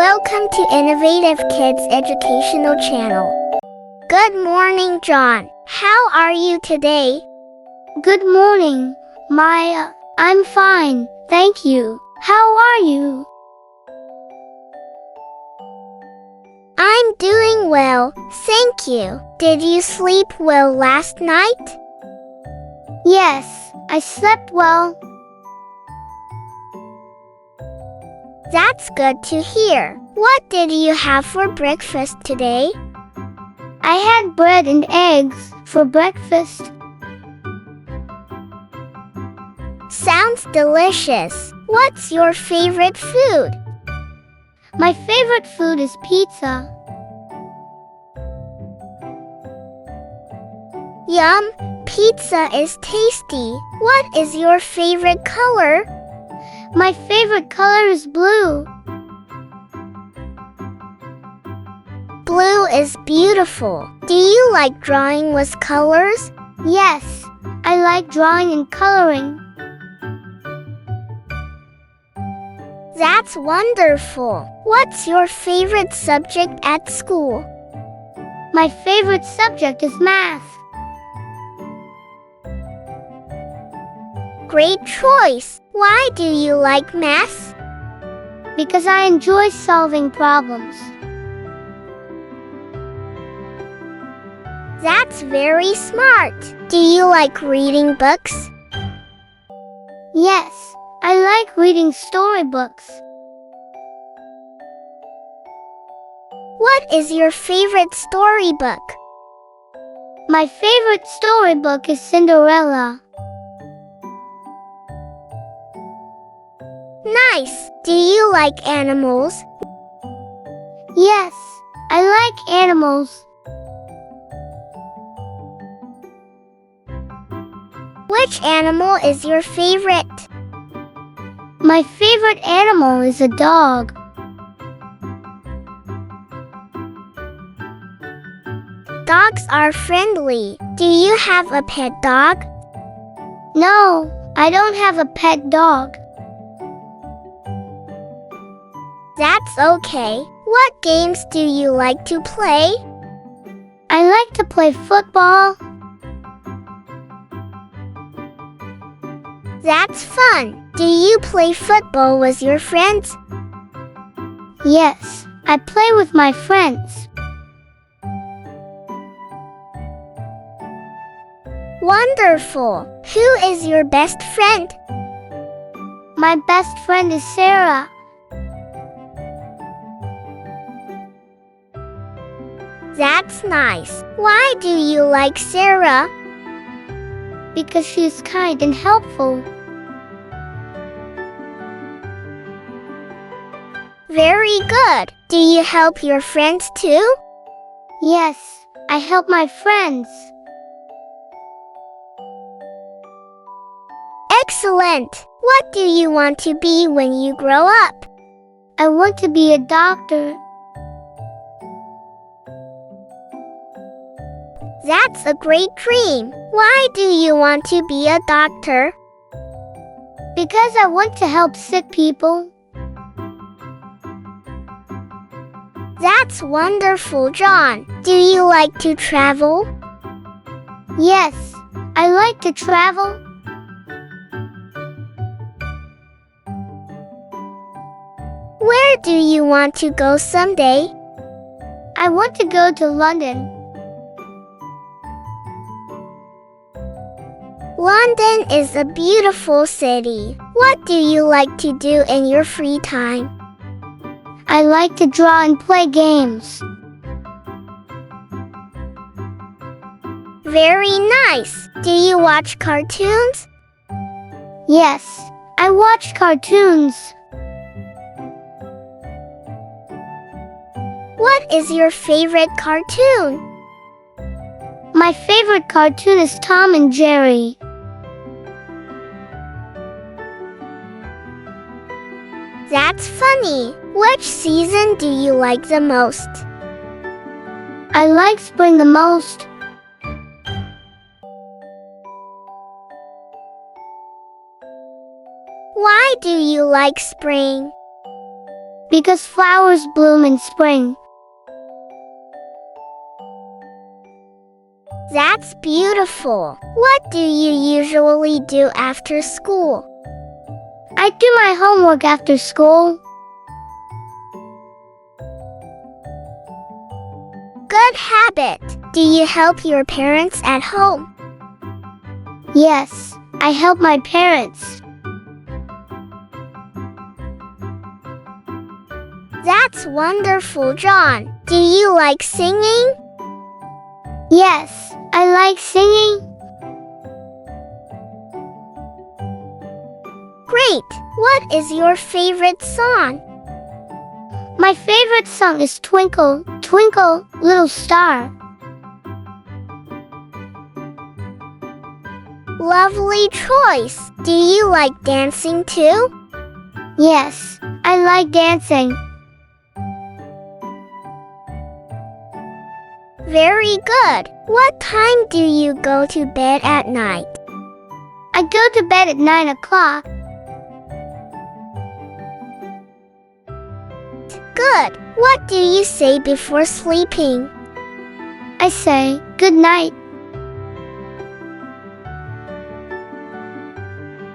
Welcome to Innovative Kids Educational Channel. Good morning, John. How are you today? Good morning, Maya. I'm fine, thank you. How are you? I'm doing well, thank you. Did you sleep well last night? Yes, I slept well. That's good to hear. What did you have for breakfast today? I had bread and eggs for breakfast. Sounds delicious. What's your favorite food? My favorite food is pizza. Yum! Pizza is tasty. What is your favorite color? My favorite color is blue. Blue is beautiful. Do you like drawing with colors? Yes, I like drawing and coloring. That's wonderful. What's your favorite subject at school? My favorite subject is math. Great choice. Why do you like math? Because I enjoy solving problems. That's very smart. Do you like reading books? Yes, I like reading storybooks. What is your favorite storybook? My favorite storybook is Cinderella. Nice. Do you like animals? Yes, I like animals. Which animal is your favorite? My favorite animal is a dog. Dogs are friendly. Do you have a pet dog? No, I don't have a pet dog. That's okay. What games do you like to play? I like to play football. That's fun. Do you play football with your friends? Yes, I play with my friends. Wonderful. Who is your best friend? My best friend is Sarah. That's nice. Why do you like Sarah? Because she is kind and helpful. Very good. Do you help your friends too? Yes, I help my friends. Excellent. What do you want to be when you grow up? I want to be a doctor. That's a great dream. Why do you want to be a doctor? Because I want to help sick people. That's wonderful, John. Do you like to travel? Yes, I like to travel. Where do you want to go someday? I want to go to London. London is a beautiful city. What do you like to do in your free time? I like to draw and play games. Very nice. Do you watch cartoons? Yes, I watch cartoons. What is your favorite cartoon? My favorite cartoon is Tom and Jerry. That's funny. Which season do you like the most? I like spring the most. Why do you like spring? Because flowers bloom in spring. That's beautiful. What do you usually do after school? I do my homework after school. Good habit. Do you help your parents at home? Yes, I help my parents. That's wonderful, John. Do you like singing? Yes, I like singing. Great. What is your favorite song? My favorite song is Twinkle, Twinkle, Little Star. Lovely choice. Do you like dancing too? Yes, I like dancing. Very good. What time do you go to bed at night? I go to bed at 9 o'clock. Good. What do you say before sleeping? I say, good night.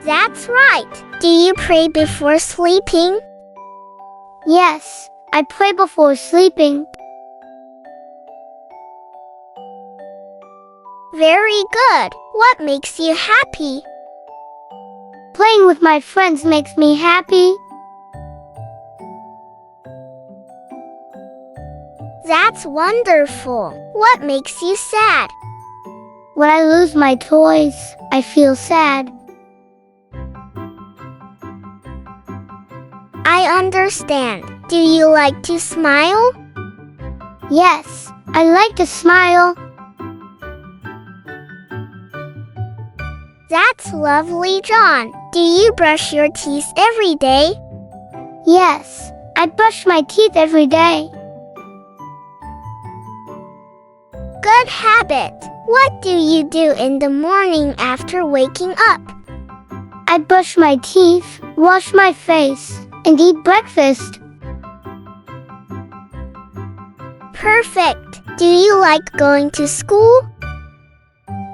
That's right. Do you pray before sleeping? Yes, I pray before sleeping. Very good. What makes you happy? Playing with my friends makes me happy. That's wonderful. What makes you sad? When I lose my toys, I feel sad. I understand. Do you like to smile? Yes, I like to smile. That's lovely, John. Do you brush your teeth every day? Yes, I brush my teeth every day. Good habit. What do you do in the morning after waking up? I brush my teeth, wash my face, and eat breakfast. Perfect. Do you like going to school?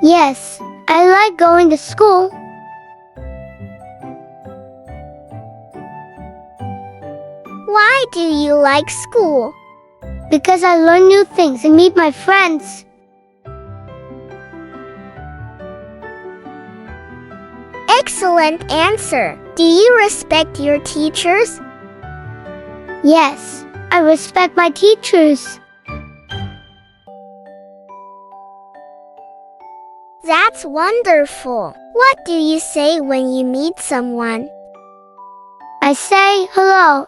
Yes, I like going to school. Why do you like school? Because I learn new things and meet my friends. Excellent answer. Do you respect your teachers? Yes, I respect my teachers. That's wonderful. What do you say when you meet someone? I say hello.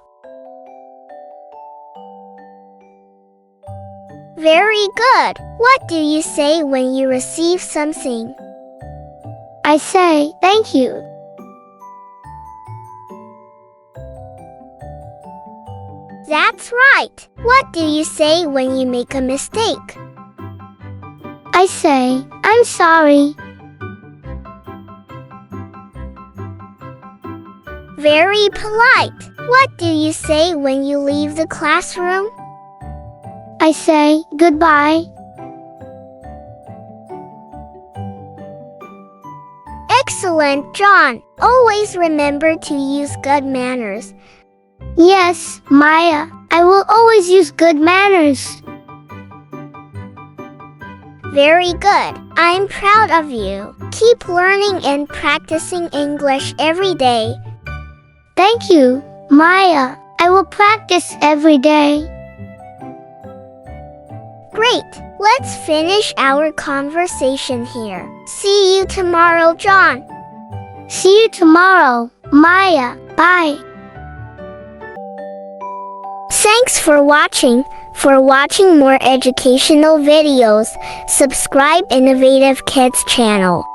Very good. What do you say when you receive something? I say thank you. That's right. What do you say when you make a mistake? I say, I'm sorry. Very polite. What do you say when you leave the classroom? I say, goodbye. Excellent, John. Always remember to use good manners. Yes, Maya, I will always use good manners. Very good. I'm proud of you. Keep learning and practicing English every day. Thank you, Maya. I will practice every day. Great. Let's finish our conversation here. See you tomorrow, John. See you tomorrow, Maya. Bye. Thanks for watching. For watching more educational videos, subscribe Innovative Kids channel.